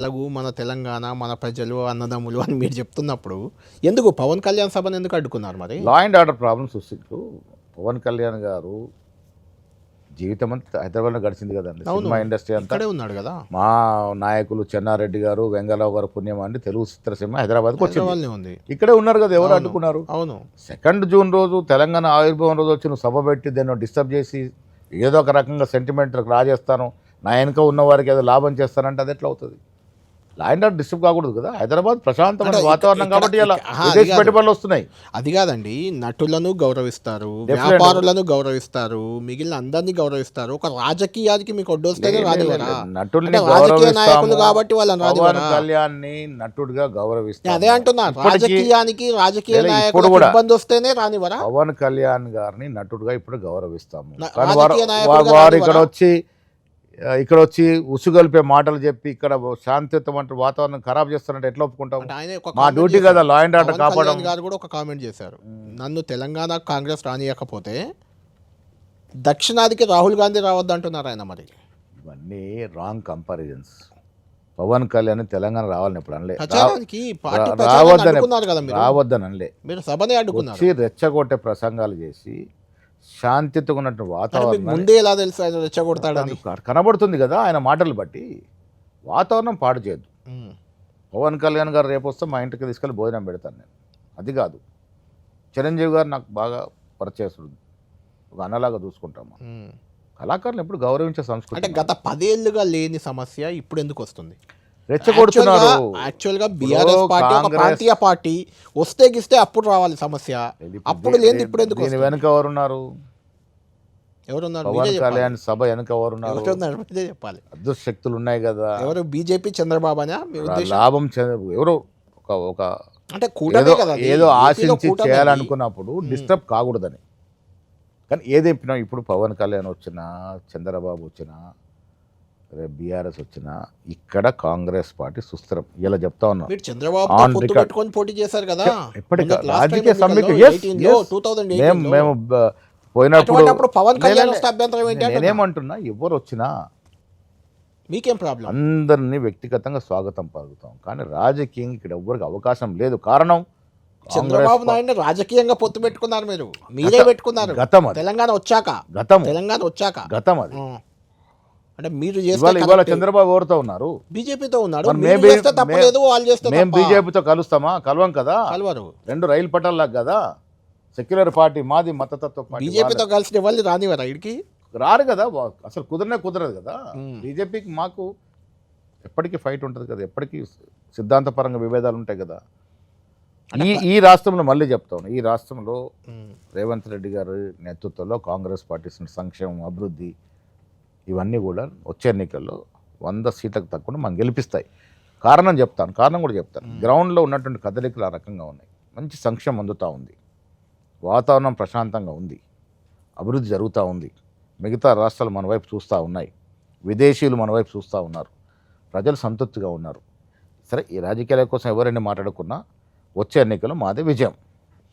తెలుగు, మన తెలంగాణ, మన ప్రజలు, అన్నదమ్ములు అని మీరు చెప్తున్నప్పుడు ఎందుకు పవన్ కళ్యాణ్ సభను ఎందుకు అడ్డుకున్నారు మరి? లా అండ్ ఆర్డర్ ప్రాబ్లమ్స్ వస్తుంది. పవన్ కళ్యాణ్ గారు జీవితం అంతా హైదరాబాద్లో గడిచింది కదండి. అవును, సినిమా ఇండస్ట్రీ అంతా ఇక్కడే ఉన్నాడు కదా. మా నాయకులు చెన్నారెడ్డి గారు, వెంగళరావు గారు పుణ్యం అండి తెలుగు చిత్రసీమ హైదరాబాద్కి వచ్చింది. హైదరాబాద్లో ఉంది. ఇక్కడే ఉన్నారు కదా, ఎవరు అవును, అడ్డుకున్నారు? అవును. 2 జూన్ రోజు తెలంగాణ ఆవిర్భావం రోజు వచ్చి నువ్వు సభ పెట్టి దాన్ని డిస్టర్బ్ చేసి ఏదో ఒక రకంగా సెంటిమెంట్ రాజేస్తాను, నా వెనుక ఉన్న వారికి ఏదో లాభం చేస్తానంటే అది ఎట్లా అవుతుంది? లా అండ్ ఆర్డర్ డిస్టర్బ్ కాకూడదు కదా. హైదరాబాద్ ప్రశాంతమైన అంటే వాతావరణం ఇక్కడ- కాబట్టి ఇలా ఇక్కడ- విదేశీ అది కాదు. పెట్టుబడులు వస్తున్నాయి. అది కాదండి, నటులను గౌరవిస్తారు, Definitely. వ్యాపారులను గౌరవిస్తారు, మిగిలిన అందరినీ గౌరవిస్తారు. ఒక రాజకీయానికి మీకు అడ్డొస్తేనే రానివ్వరా? నటుల్ని అంటే రాజకీయ నాయకులు గౌరవిస్తాము. కాబట్టి వాళ్ళని పవన్ రానివ్వరా? కళ్యాణ్ని నటుడిగా గౌరవిస్తాము. అదే అంటున్నా, ఇప్పటికీ రాజకీయానికి రాజకీయ ఇప్పుడు నాయకులకు కూడా ఇబ్బంది వస్తేనే రానివ్వరా? పవన్ కళ్యాణ్ గారిని నటుడిగా ఇప్పుడు గౌరవిస్తాము. కానీ రాజకీయ నాయకులుగా వారు ఇక్కడ రానివ్వరా? వచ్చి ఉసుగొల్పే మాటలు చెప్పి ఇక్కడ శాంతియుతం అంటే వాతావరణం ఖరాబ్ చేస్తారంటే ఎట్లా ఒప్పుకుంటాం? అంటే ఆయన ఒక మా కామెంట్ డ్యూటీ చేశారు. కదా లా అండ్ ఆర్డర్ పవన్ కాపాడడం. కళ్యాణ్ గారు కూడా ఒక కామెంట్ చేశారు, నన్ను తెలంగాణ కాంగ్రెస్ రానియకపోతే దక్షిణాదికి రాహుల్ గాంధీ రావద్దు అంటున్నారు ఆయన. మరి ఇవన్నీ రాంగ్ కంపారిజన్స్. పవన్ కళ్యాణ్ తెలంగాణ రావాలని ఇప్పుడు అనలే, ప్రచారానికి పార్టీ ప్రచారాన్ని రావద్దని అడ్డుకున్నారు కదా మీరు. రావద్దని అనలే. మీరు సభనే అడ్డుకున్నారు. వచ్చి రెచ్చగొట్టే ప్రసంగాలు చేసి శాంతితో ఉన్నట్టు మరి మీకు వాతావరణం ముందే ఎలా తెలుసు ఆయన రెచ్చగొడతాడని? కనబడుతుంది కదా ఆయన మాటలు బట్టి. వాతావరణం పాడు చేయొద్దు. ఉమ్, పవన్ కళ్యాణ్ గారు రేపు వస్తే మా ఇంటికి తీసుకెళ్ళి భోజనం పెడతాను నేను. అది కాదు, చిరంజీవి గారు నాకు బాగా పరిచయస్తుడు, ఒక అన్నలాగా చూసుకుంటాము. ఉమ్. కళాకారులు ఎప్పుడు గౌరవించే సంస్కృతి. అంటే గత 10 ఏళ్లుగా లేని సమస్య ఇప్పుడు ఎందుకు వస్తుంది? రెచ్చగొడుతున్నారు. యాక్చువల్గా బీఆర్ఎస్ పార్టీ ఒక ప్రాంతీయ పార్టీ, వస్తే గిస్తే అప్పుడు రావాలి సమస్య, అప్పుడు లేని ఇప్పుడు ఎందుకు దీని వస్తుంది? వెనుక ఎవరున్నారు? ఎవరున్నారు? పవన్ మీరే చెప్పాలి. కళ్యాణ్ సభ వెనుక ఎవరున్నారు? ఎవరున్నారు? మీరే చెప్పాలి. అదృష్ట శక్తులు ఉన్నాయి కదా. ఎవరు? బీజేపీ, చంద్రబాబు అనే మీ ఉద్దేశం? లాభం ఎవరో ఒక అంటే కూటమి ఏదో కదా అది. ఏదో ఏపీలో ఆశించి కూటమి అది. చేయాలనుకున్నప్పుడు డిస్టర్బ్ కాకూడదని. కానీ ఏదైనా ఇప్పుడు పవన్ కళ్యాణ్ వచ్చినా, చంద్రబాబు వచ్చినా, రేపు బీఆర్ఎస్ వచ్చినా ఇక్కడ కాంగ్రెస్ పార్టీ సుస్థిరం. ఇలా చెప్తా ఉన్నాను. మీరు చంద్రబాబు On పొత్తు record. పెట్టుకొని పోటీ చేశారు కదా. ఎప్పటికీ మొన్న last రాజకీయ time సమ్మెకు ఎన్నికల్లో yes, 18 లో, yes. 2018 లో. మేము పోయినప్పుడు అటువంటప్పుడు పవన్ కళ్యాణ్ వస్తే అభ్యంతరం ఏంటి అంటున్నా? నేనేమంటున్నా, ఎవరు వచ్చినా మీకేం ప్రాబ్లం? అందరినీ వ్యక్తిగతంగా స్వాగతం పలుకుతాం. కానీ రాజకీయంగా ఇక్కడ ఎవ్వరికి అవకాశం లేదు. కారణం చంద్రబాబు నాయుడు రాజకీయంగా పొత్తు పెట్టుకున్నారు మీరు, మీరే పెట్టుకున్నారు. గతం అది. తెలంగాణ వచ్చాక గతం అది. ఆ. అంటే మీరు ఇవాళ చేస్తే చంద్రబాబు ఎవరితో ఉన్నారు? బీజేపీతో ఉన్నాడు. మరి మీరు చేస్తే తప్పలేదు, వాళ్ళు చేస్తే మేము తప్ప. బీజేపీతో కలుస్తామా? కలవం కదా. కలవరు. 2 రైలు పట్టాలకు కదా. సెక్యులర్ పార్టీ మాది, మతతత్వ పార్టీ బీజేపీతో కలిసి వాళ్ళు రానివ్వరా ఇడికి? రారు కదా. అసలు కుదరదు కదా. మ్మ్. బీజేపీకి మాకు ఎప్పటికీ ఫైట్ ఉంటుంది కదా, ఎప్పటికీ సిద్ధాంతపరంగా విభేదాలు ఉంటాయి కదా. ఈ రాష్ట్రంలో మళ్ళీ చెప్తాను, ఈ రాష్ట్రంలో రేవంత్ రెడ్డి గారి నేతృత్వంలో కాంగ్రెస్ పార్టీ సంక్షేమం, అభివృద్ధి ఇవన్నీ కూడా వచ్చే ఎన్నికల్లో 100 సీట్లకు తక్కువ మనం గెలిపిస్తాయి. కారణం కూడా చెప్తాను. గ్రౌండ్లో ఉన్నటువంటి కదలికలు ఆ రకంగా ఉన్నాయి. మంచి సంక్షేమం అందుతూ ఉంది, వాతావరణం ప్రశాంతంగా ఉంది, అభివృద్ధి జరుగుతూ ఉంది. మిగతా రాష్ట్రాలు మన వైపు చూస్తూ ఉన్నాయి, విదేశీయులు మన వైపు చూస్తూ ఉన్నారు, ప్రజలు సంతృప్తిగా ఉన్నారు. సరే, ఈ రాజకీయాల కోసం ఎవరైనా మాట్లాడుకున్నా వచ్చే ఎన్నికలు మాదే విజయం.